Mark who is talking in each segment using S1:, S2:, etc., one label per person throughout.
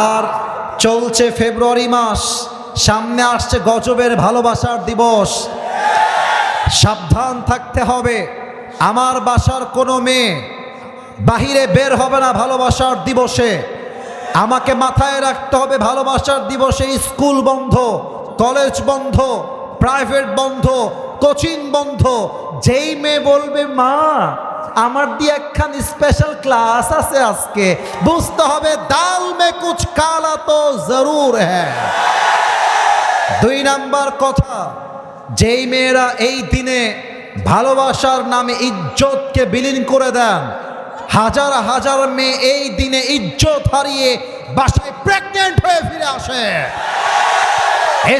S1: আর চলছে ফেব্রুয়ারি মাস, সামনে আসছে গজবের ভালোবাসার দিবস। সাবধান থাকতে হবে, আমার বাসার কোনো মেয়ে বাহিরে বের হবে না ভালোবাসার দিবসে। আমাকে মাথায় রাখতে হবে, ভালোবাসার দিবসে স্কুল বন্ধ, কলেজ বন্ধ, প্রাইভেট বন্ধ, কোচিং বন্ধ। যেই মেয়ে বলবে মা আমার দিয়ে একখান স্পেশাল ক্লাস আছে আজকে, বুঝতে হবে দাল মে কুছ কালা তো জরুর হ্যায়। 2 নাম্বার কথা, যেই মেয়েরা এই দিনে ভালোবাসার নামে ইজ্জতকে বিলীন করে দেন, হাজার হাজার মেয়ে এই দিনে ইজ্জত হারিয়ে বাসায় প্রেগনেন্ট হয়ে ফিরে আসে।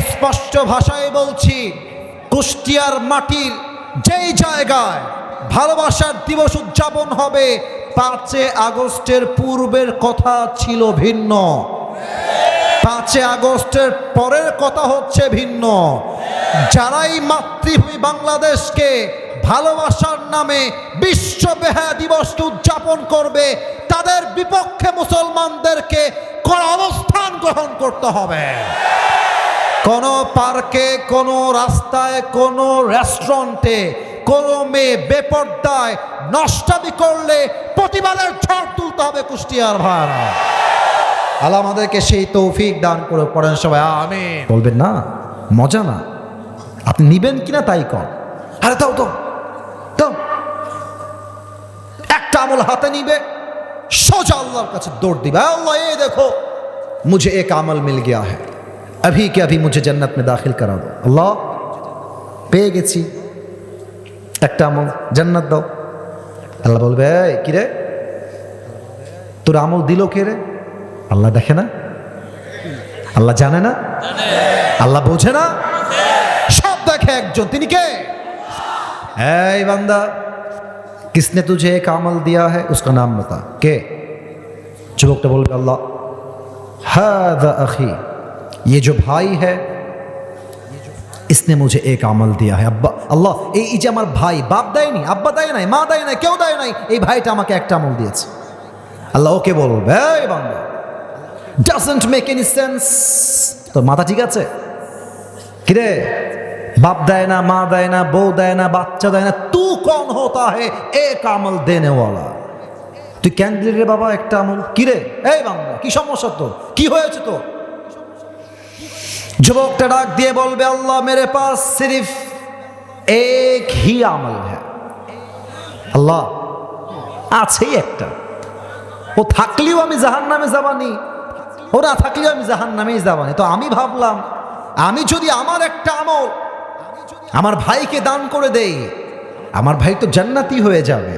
S1: স্পষ্ট ভাষায় বলছি, কুষ্টিয়ার মাটির যেই জায়গায় ভালোবাসার দিবস উদযাপন হবে, 5 আগস্টের পূর্বের কথা ছিল ভিন্ন, 5 আগস্টের পরের কথা হচ্ছে ভিন্ন। যারাই মাতৃভূমি বাংলাদেশকে ভালোবাসার নামে বিশ্ব বেহায়া দিবসকে উদযাপন করবে, তাদের বিপক্ষে মুসলমানদেরকে কড়া অবস্থান গ্রহণ করতে হবে। কোন পার্কে, কোন রাস্তায়, কোন রেস্টুরেন্টে কোনো মেয়ে বেপরদায় নষ্টামি করলে প্রতিবাদের ঝড় তুলতে হবে কুষ্টিয়ার ভাইরা। আল্লাহ আমাদেরকে সেই তৌফিক দান করে। পড়েন সবাই আমিন। বলবেন না মজা না, আপনি নিবেন কিনা তাই কর। আরে দাও তো দাও, একটা আমল হাতে নিবে, সোজা আল্লাহর কাছে দৌড় দিবে। আল্লাহ এই দেখো মুঝে এক আমল মিল গয়া है, अभी के अभी मुझे जन्नत में दाखिल करा दो। আল্লাহ পেয়ে গেছি একটা আমল, জান্নাত দাও। আল্লাহ বলবে এই কি রে, তোর আমল দিল কে রে? আল্লাহ দেখে না? আল্লাহ জানে না? আল্লাহ বোঝে না? সব দেখে একজন, তিনি কে? এই বান্দা, किसने तुझे एक अमल दिया है, उसका नाम बता। के? যুবকটা বলবে আল্লাহ, हादा अखी, ये जो भाई है इसने मुझे एक अमल दिया है। अब्बा আল্লাহ, এই যে আমার ভাই, বাপ দেয়নি, আব্বা দেয় নাই, মা দেয় নাই, কেউ দেয় নাই, এই ভাইটা আমাকে একটা আমল দিয়েছে। আল্লাহ ওকে বলবে এই বান্দা, doesn't make any sense, তোর মাথা ঠিক আছে? কিরে, বাপ দেয় না, মা দেয় না, বউ দেয় না, বাচ্চা দেয় না, তু কौन होता है एक আমল দেনে वाला? তুই কেন দিলি রে বাবা একটা আমল? কিরে এই বান্দা, কি সমস্যা তোর, কি হয়েছে তোর? যুবকটা ডাক দিয়ে বলবে আল্লাহ মেরে পাস সির্ফ এক হি আমল হ্যাঁ। আল্লাহ আছে একটা, ও থাকলেও আমি জাহান্নামে যাবানি, ও না থাকলেও আমি জাহান্নামেই যাবানি। তো আমি ভাবলাম আমি যদি আমার একটা আমল আমার ভাইকে দান করে দেই, আমার ভাই তো জান্নাতি হয়ে যাবে।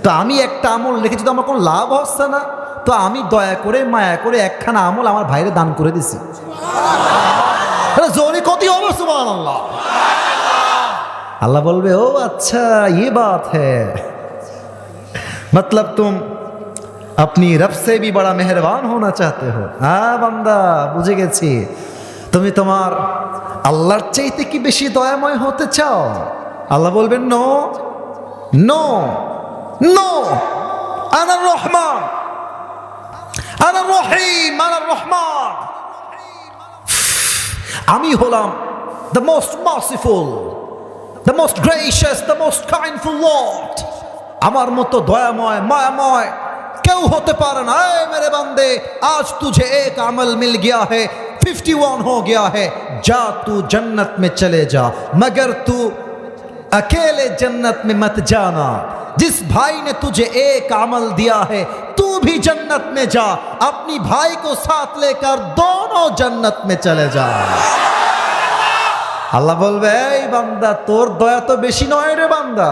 S1: তো আমি একটা আমল লিখেছি, তো আমার কোনো লাভ হচ্ছে না, তো আমি দয়া করে মায়া করে একখানা আমল আমার ভাইরে দান করে দিছি। জোরে কত হবে সুবহানাল্লাহ। আল্লাহ বলবে ও আচ্ছা ये बात है, मतलब तुम अपनी रब से भी बड़ा मेहरबान होना चाहते हो। হ্যাঁ বান্দা, বুঝে গেছি, তুমি তোমার আল্লাহর চাইতে কি বেশি দয়াময় হতে চাও? আল্লাহ বলবেন নো নো নো, আনা রহমান, আনা রহিম, আনা রহমান, আমি হলাম the most merciful, the most gracious, the most kindful Lord। আমার মতো দয়াময় মায়াময় কেউ হতে পারে না। এ মেরে বান্দে, আজ तुझे एक अमल मिल गया है, 51 हो गया है, जा तू जन्नत में चले जा, मगर तू अकेले जन्नत में मत जाना। जिस भाई ने तुझे एक अमल दिया है, तू भी जन्नत में जा, अपनी भाई को साथ लेकर दोनों जन्नत में चले जा। আল্লাহ বলবে এই বান্দা, তোর দয়া তো বেশি নয় রে বান্দা,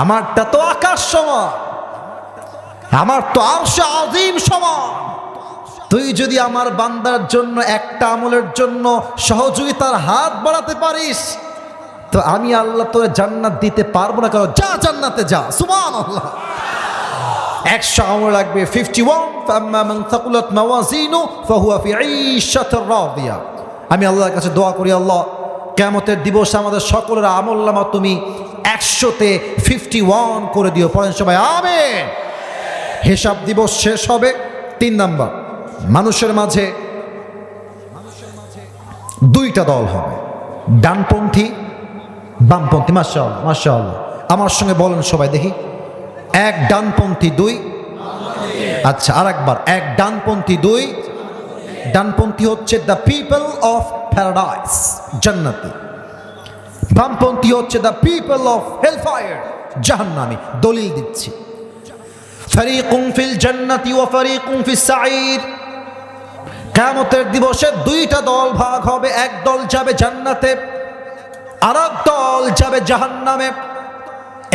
S1: আমারটা তো আকাশ সমান, আমার তো আরশে আযীম সমান। তুই যদি আমার বান্দার জন্য একটা আমলের জন্য সহযোগিতার হাত বাড়াতে পারিস, তো আমি আল্লাহ তোর জান্নাত দিতে পারবো না। কারণ যা জান্নাতে যা, সুবহানাল্লাহ। 100 আমল লাগবে 51, ফাম্মা মান থাকুলাত মাওয়াজিনু ফাহুয়া ফি ঈশাতির রাদিয়া। আমি আল্লাহর কাছে দোয়া করি, আল্লাহ কিয়ামতের দিবসে আমাদের সকলের আমলনামা তুমি 100-তে 51 করে দিও। পড়েন সবাই আমিন। হিসাব দিবস শেষ হবে 3 নাম্বার, মানুষের মাঝে দুইটা দল হবে, ডানপন্থী বামপন্থী। মাশাআল্লাহ মাশাআল্লাহ, আমার সঙ্গে বলেন সবাই দেখি, এক ডানপন্থী দুই। আচ্ছা আরেকবার, এক ডানপন্থী দুই। ডানপন্থী হচ্ছে দ্য পিপল অফ প্যারাডাইস, জান্নাতি। বামপন্থী হচ্ছে দ্য পিপল অফ হেলফায়ার, জাহান্নামী। দলিল দিচ্ছি, ফারিকুম ফিল জান্নাতি ওয়া ফারিকুম ফিস সাঈর। কিয়ামতের দিবসে দুইটা দল ভাগ হবে, এক দল যাবে জান্নাতে, আরেক দল যাবে জাহান্নামে।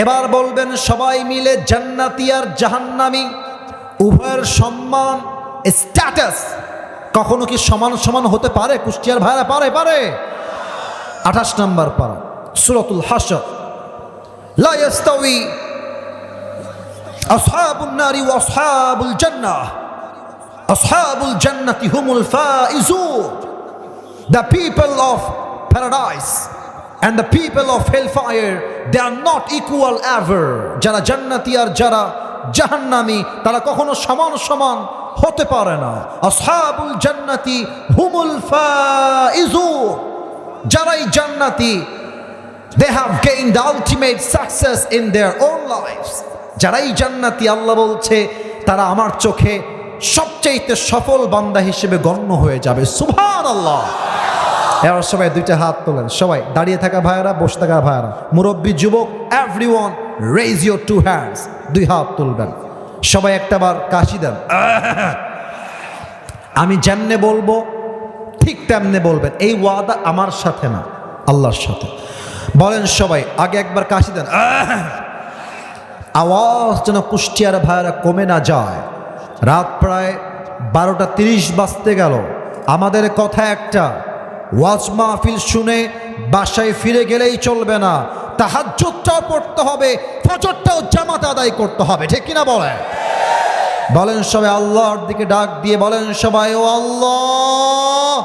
S1: এবার বলবেন সবাই মিলে, জান্নাতি আর জাহান্নামী উভয়ের সম্মান স্ট্যাটাস কখনো কি সমান সমান হতে পারে? কুষ্টিয়ার ভাইরা পারে? 28 নম্বর পারা সূরাতুল হাশর, লা ইস্তাউই আসহাবুন নারি ওয়া আসহাবুল জান্নাহ, আসহাবুল জান্নাতি হুমুল Faizun. The people of paradise and the people of hellfire, they are not equal ever. যারা জান্নাতি আর যারা জাহান্নামী তারা কখনো সমান সমান হতে পারে না। আসহাবুল জান্নাতি হুমুল ফাইজুন, যারাই জান্নাতি, they have gained the ultimate success in their own lives. যারাই জান্নাতি, আল্লাহ বলছে তারা আমার চোখে সবচেয়ে সফল বান্দা হিসেবে গণ্য হয়ে যাবে। সুবহানাল্লাহ। এবার সবাই দুইটা হাত তোলেন, সবাই দাঁড়িয়ে থাকা ভাইয়েরা, বসে থাকা ভাইয়েরা, মুরব্বী, যুবক, everyone raise your two hands. দুই হাত তুলবেন, সবাই একটাবার কাশি দেন। আমি যেমনে বলবো ঠিক তেমনে বলবেন। এই ওয়াদা আমার সাথে না, আল্লাহর সাথে। বলেন সবাই, আগে একবার কাশি দেন। আওয়াজ যেন কুষ্টিয়ার ভাইয়েরা কমে না যায়। রাত প্রায় 12টা 30 বাজতে গেল। আমাদের কথা একটা, ওয়াজ মাহফিল শুনে বাসায় ফিরে গেলেই চলবে না, তাহাজ্জুদটাও পড়তে হবে, ফজরটাও জামাত আদায় করতে হবে, ঠিক কিনা বলেন? বলেন সবাই আল্লাহর দিকে ডাক দিয়ে বলেন সবাই, ও আল্লাহ।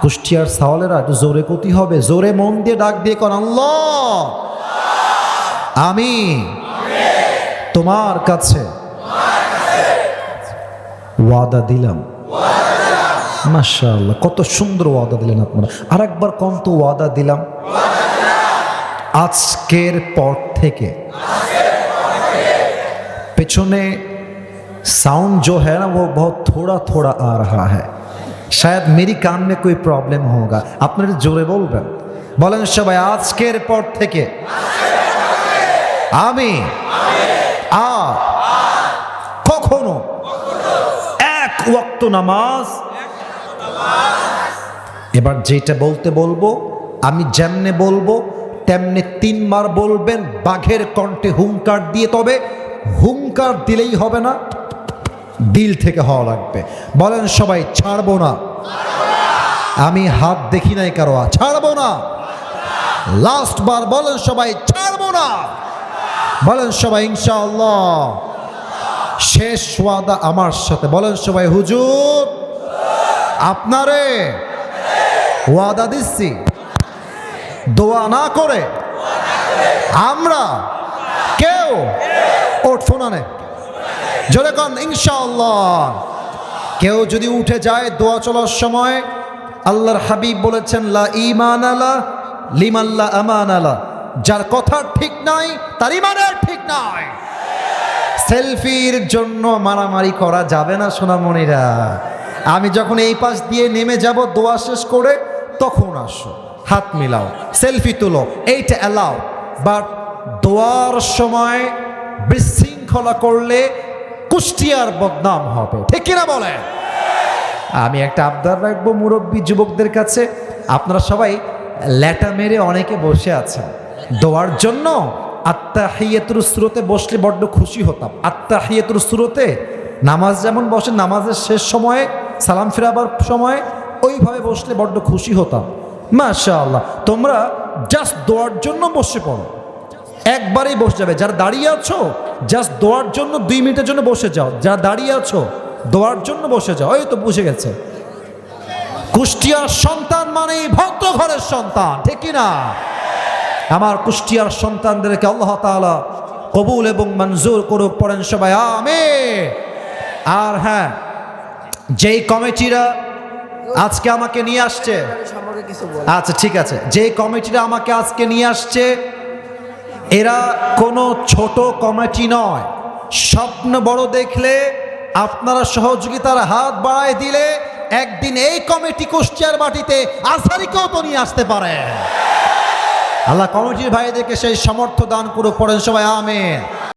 S1: কুষ্টিয়ার সাওয়ালেরা একটু জোরে কতি হবে, জোরে মন দিয়ে ডাক দিয়ে কর, আল্লাহ আমি তোমার কাছে ওয়াদা দিলাম। মাশাআল্লাহ, কত সুন্দর ওয়াদা দিলেন আপনারা। আরেকবার কম তো, ওয়াদা দিলাম আজকের পর থেকে। पेछने साउंड जो है ना वो बहुत थोड़ा थोड़ा आ रहा है, शायद मेरी कान में कोई प्रॉब्लम होगा। আপনারা জোরে বলবেন, বলেন সবাই, আজকের পর থেকে আমি আর কখনো এক ওয়াক্ত নামাজ। এবার যেটা বলতে বলবো আমি যেমনে বলবো তেমনি 3 বার বলবেন, বাঘের কণ্ঠে হুঙ্কার দিয়ে। তবে হুঙ্কার দিলেই হবে না, দিল থেকে হওয়া লাগবে। বলেন সবাই, ছাড়বো না। আমি হাত দেখি নাই কারো, ছাড়বো না। লাস্ট বার বলেন সবাই, ছাড়বো না। বলেন সবাই ইনশাআল্লাহ। শেষ ওয়াদা আমার সাথে, বলেন সবাই, হুজুর আপনারে ওয়াদা দিচ্ছি, দোয়া না করে আমরা কেউ উঠবো না। জোরে কন ইনশাআল্লাহ। কেউ যদি উঠে যায় দোয়া চলার সময়, আল্লাহর হাবিব বলেছেন, লা ঈমান আলা লিমান লা আমান আলা, যার কথা ঠিক নাই তার ঈমানের ঠিক নাই। সেলফির জন্য মারামারি করা যাবে না সোনামণিরা। আমি যখন এই পাশ দিয়ে নেমে যাব দোয়া শেষ করে, তখন আসো, হাত মিলাও, সেলফি তুলো, এইটা অ্যালাও। বাট দোয়ার সময় বিশৃঙ্খলা করলে কুষ্টিয়ার বদনাম হবে, ঠিক কিনা বলে? আমি একটা আবদার রাখবো মুরব্বী যুবকদের কাছে, আপনারা সবাই ল্যাটা মেরে অনেকে বসে আছেন দোয়ার জন্য। আত্তাহিয়াতুর সূরাতে বসলে বড্ড খুশি হতাম। আত্তাহিয়াতুর সূরাতে নামাজ যেমন বসে, নামাজের শেষ সময়ে সালাম ফিরাবার সময় ওইভাবে বসলে বড্ড খুশি হতাম। মাশাআল্লাহ, তোমরা জাস্ট দোয়ার জন্য বসে পড়ো, একবারেই বসে যাবে। যারা দাঁড়িয়ে আছো জাস্ট দোয়ার জন্য 2 মিনিটের জন্য বসে যাও। যারা দাঁড়িয়ে আছো দোয়ার জন্য বসে যাও। এই তো বুঝে গেছে, কুষ্টিয়ার সন্তান মানেই ভদ্র ঘরের সন্তান, ঠিক কিনা? আমার কুষ্টিয়ার সন্তানদেরকে আল্লাহ তাআলা কবুল এবং মঞ্জুর করুক। পড়েন সবাই আমিন। আর হ্যাঁ, যেই কমিটিরা আজকে আমাকে নিয়ে আসছে, আচ্ছা ঠিক আছে, যেই কমিটিরা আমাকে আজকে নিয়ে আসছে এরা কোনো ছোট কমিটি নয়। স্বপ্ন বড় দেখলে, আপনারা সহযোগিতার হাত বাড়ায় দিলে একদিন এই কমিটি কুষ্টিয়ার মাটিতে আজহারীকেও তো নিয়ে আসতে পারে। আল্লাহ কমিটির ভাইদেরকে সেই সামর্থ্য দান করুক, পড়েন সবাই আমিন।